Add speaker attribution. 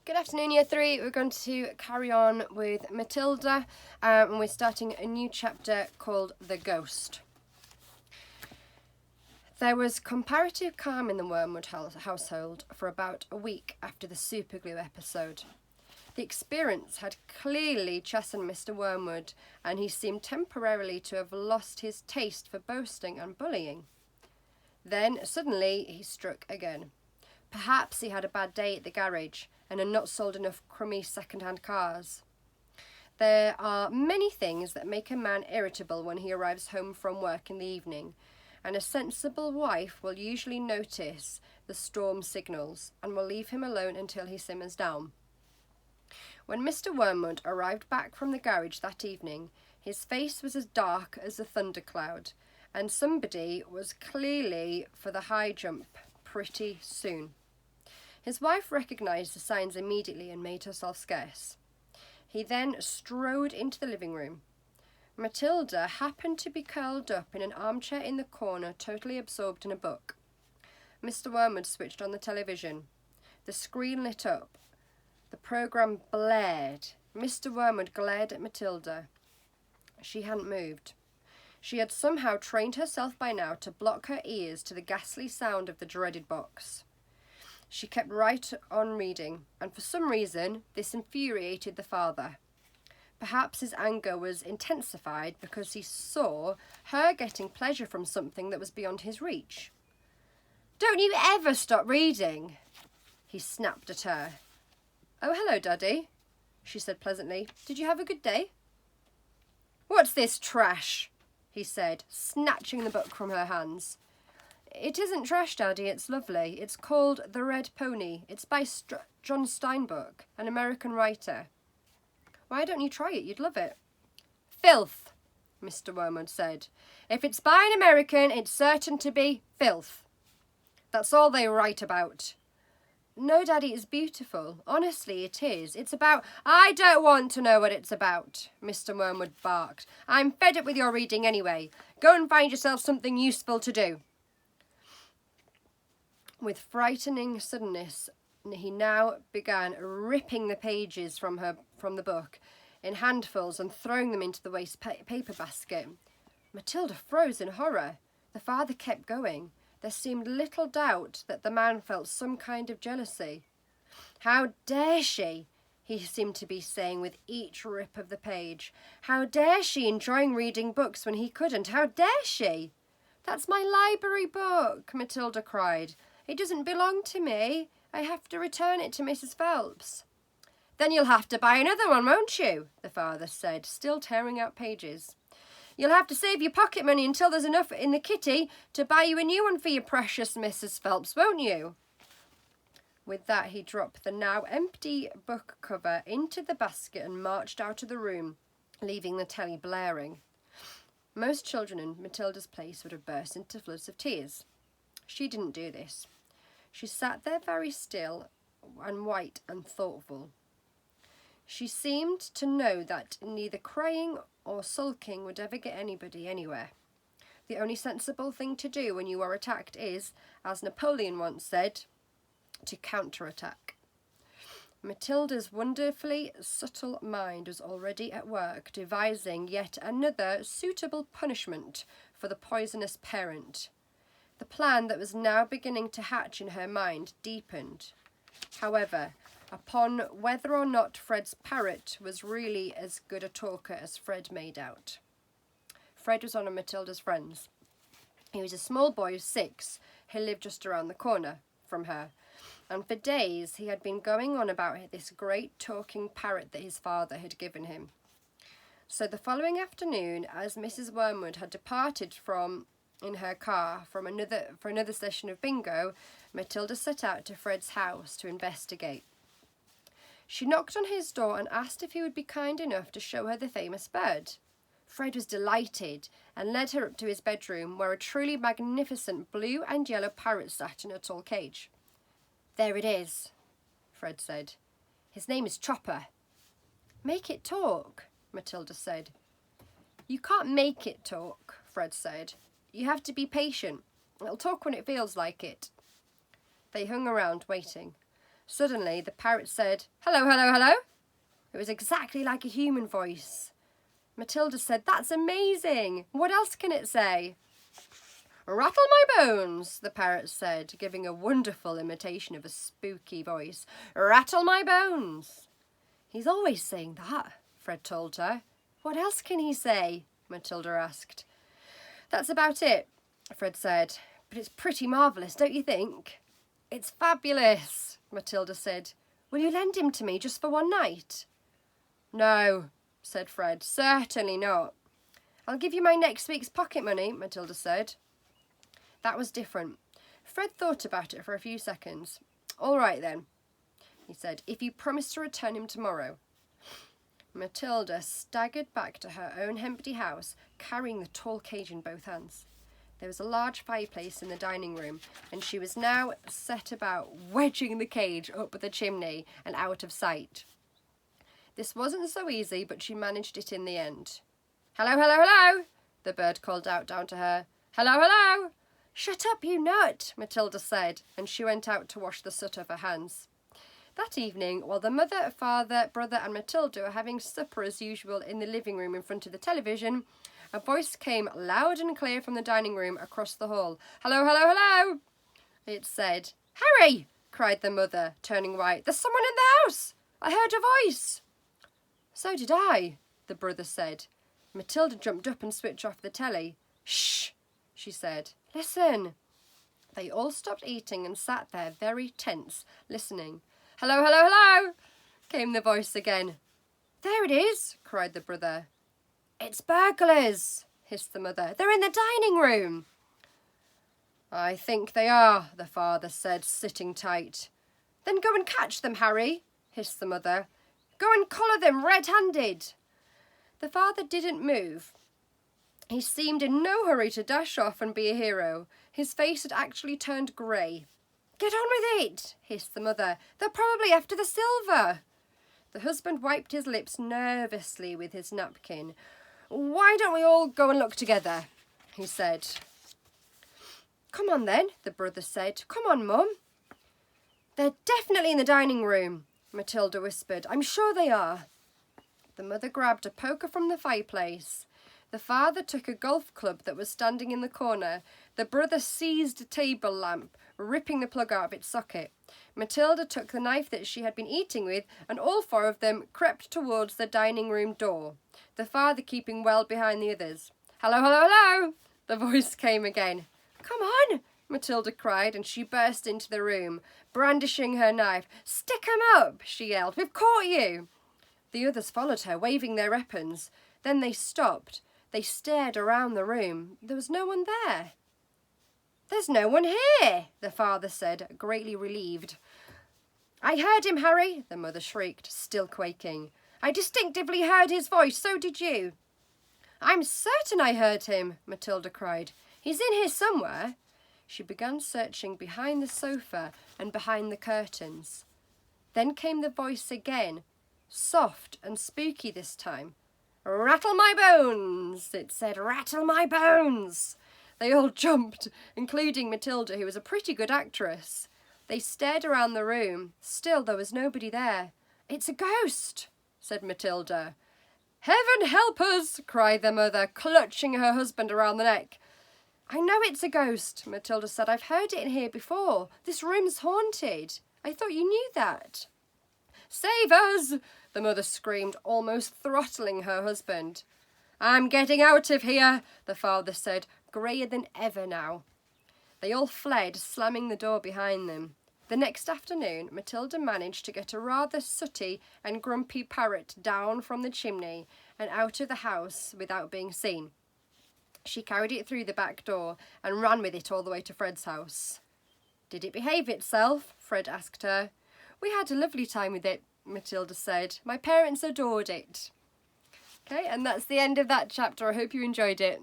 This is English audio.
Speaker 1: Good afternoon, Year 3. We're going to carry on with Matilda, and we're starting a new chapter called The Ghost. There was comparative calm in the Wormwood household for about a week after the superglue episode. The experience had clearly chastened Mr. Wormwood, and he seemed temporarily to have lost his taste for boasting and bullying. Then, suddenly, he struck again. Perhaps he had a bad day at the garage and had not sold enough crummy second-hand cars. There are many things that make a man irritable when he arrives home from work in the evening, and a sensible wife will usually notice the storm signals and will leave him alone until he simmers down. When Mr. Wormwood arrived back from the garage that evening, his face was as dark as a thundercloud, and somebody was clearly for the high jump pretty soon. His wife recognised the signs immediately and made herself scarce. He then strode into the living room. Matilda happened to be curled up in an armchair in the corner, totally absorbed in a book. Mr. Wormwood switched on the television. The screen lit up. The programme blared. Mr. Wormwood glared at Matilda. She hadn't moved. She had somehow trained herself by now to block her ears to the ghastly sound of the dreaded box. She kept right on reading, and for some reason this infuriated the father. Perhaps his anger was intensified because he saw her getting pleasure from something that was beyond his reach. "Don't you ever stop reading?" he snapped at her. "Oh, hello, Daddy," she said pleasantly. "Did you have a good day?" "What's this trash?" he said, snatching the book from her hands. "It isn't trash, Daddy, it's lovely. It's called The Red Pony. It's by John Steinbeck, an American writer." "Why don't you try it? You'd love it." "Filth," Mr. Wormwood said. "If it's by an American, it's certain to be filth. That's all they write about." "No, Daddy, it's beautiful. Honestly, it is. It's about—" "I don't want to know what it's about," Mr. Wormwood barked. "I'm fed up with your reading anyway. Go and find yourself something useful to do." With frightening suddenness, he now began ripping the pages from the book in handfuls and throwing them into the waste paper basket. Matilda froze in horror. The father kept going. There seemed little doubt that the man felt some kind of jealousy. "How dare she?" he seemed to be saying with each rip of the page. "How dare she enjoying reading books when he couldn't? How dare she?" "That's my library book," Matilda cried. "It doesn't belong to me. I have to return it to Mrs. Phelps." "Then you'll have to buy another one, won't you?" the father said, still tearing out pages. "You'll have to save your pocket money until there's enough in the kitty to buy you a new one for your precious Mrs. Phelps, won't you?" With that, he dropped the now empty book cover into the basket and marched out of the room, leaving the telly blaring. Most children in Matilda's place would have burst into floods of tears. She didn't do this. She sat there very still and white and thoughtful. She seemed to know that neither crying or sulking would ever get anybody anywhere. The only sensible thing to do when you are attacked is, as Napoleon once said, to counterattack. Matilda's wonderfully subtle mind was already at work devising yet another suitable punishment for the poisonous parent. The plan that was now beginning to hatch in her mind deepened, however, upon whether or not Fred's parrot was really as good a talker as Fred made out. Fred was one of Matilda's friends. He was a small boy of 6 who lived just around the corner from her, and for days he had been going on about this great talking parrot that his father had given him. So the following afternoon, as Mrs. Wormwood had departed in her car for another session of bingo, Matilda set out to Fred's house to investigate. She knocked on his door and asked if he would be kind enough to show her the famous bird. Fred was delighted and led her up to his bedroom, where a truly magnificent blue and yellow parrot sat in a tall cage. "There it is," Fred said. "His name is Chopper." "Make it talk," Matilda said. "You can't make it talk," Fred said. "You have to be patient. It'll talk when it feels like it." They hung around waiting. Suddenly, the parrot said, "Hello, hello, hello." It was exactly like a human voice. Matilda said, "That's amazing. What else can it say?" "Rattle my bones," the parrot said, giving a wonderful imitation of a spooky voice. "Rattle my bones." "He's always saying that," Fred told her. "What else can he say?" Matilda asked. "That's about it," Fred said, "but it's pretty marvellous, don't you think?" "It's fabulous," Matilda said. "Will you lend him to me just for one night?" "No," said Fred, "certainly not." "I'll give you my next week's pocket money," Matilda said. That was different. Fred thought about it for a few seconds. "All right then," he said, "if you promise to return him tomorrow." Matilda staggered back to her own empty house, carrying the tall cage in both hands. There was a large fireplace in the dining room, and she was now set about wedging the cage up the chimney and out of sight. This wasn't so easy, but she managed it in the end. "Hello, hello, hello," the bird called out down to her. "Hello, hello." "Shut up, you nut," Matilda said, and she went out to wash the soot off her hands. That evening, while the mother, father, brother and Matilda were having supper as usual in the living room in front of the television, a voice came loud and clear from the dining room across the hall. "Hello, hello, hello," it said. "Harry!" cried the mother, turning white. "There's someone in the house! I heard a voice." "So did I," the brother said. Matilda jumped up and switched off the telly. "Shh," she said. "Listen." They all stopped eating and sat there very tense, listening. "Hello, hello, hello," came the voice again. "There it is," cried the brother. "It's burglars," hissed the mother. "They're in the dining room." "I think they are," the father said, sitting tight. "Then go and catch them, Harry," hissed the mother. "Go and collar them red-handed." The father didn't move. He seemed in no hurry to dash off and be a hero. His face had actually turned grey. "Get on with it," hissed the mother. "They're probably after the silver." The husband wiped his lips nervously with his napkin. "Why don't we all go and look together?" he said. "Come on then," the brother said. "Come on, Mum." "They're definitely in the dining room," Matilda whispered. "I'm sure they are." The mother grabbed a poker from the fireplace. The father took a golf club that was standing in the corner. The brother seized a table lamp, ripping the plug out of its socket. Matilda took the knife that she had been eating with, and all four of them crept towards the dining room door, the father keeping well behind the others. "Hello, hello, hello," the voice came again. "Come on," Matilda cried, and she burst into the room, brandishing her knife. "Stick 'em up," she yelled. "We've caught you." The others followed her, waving their weapons. Then they stopped. They stared around the room. There was no one there. "There's no one here," the father said, greatly relieved. "I heard him, Harry," the mother shrieked, still quaking. "I distinctively heard his voice. So did you." "I'm certain I heard him," Matilda cried. "He's in here somewhere." She began searching behind the sofa and behind the curtains. Then came the voice again, soft and spooky this time. "Rattle my bones," it said. "Rattle my bones." They all jumped, including Matilda, who was a pretty good actress. They stared around the room. Still, there was nobody there. "It's a ghost," said Matilda. "Heaven help us," cried the mother, clutching her husband around the neck. "I know it's a ghost," Matilda said. "I've heard it in here before. This room's haunted. I thought you knew that." "Save us," the mother screamed, almost throttling her husband. "I'm getting out of here," the father said, greyer than ever now. They all fled, slamming the door behind them. The next afternoon, Matilda managed to get a rather sooty and grumpy parrot down from the chimney and out of the house without being seen. She carried it through the back door and ran with it all the way to Fred's house. "Did it behave itself?" Fred asked her. "We had a lovely time with it," Matilda said. "My parents adored it." Okay, and that's the end of that chapter. I hope you enjoyed it.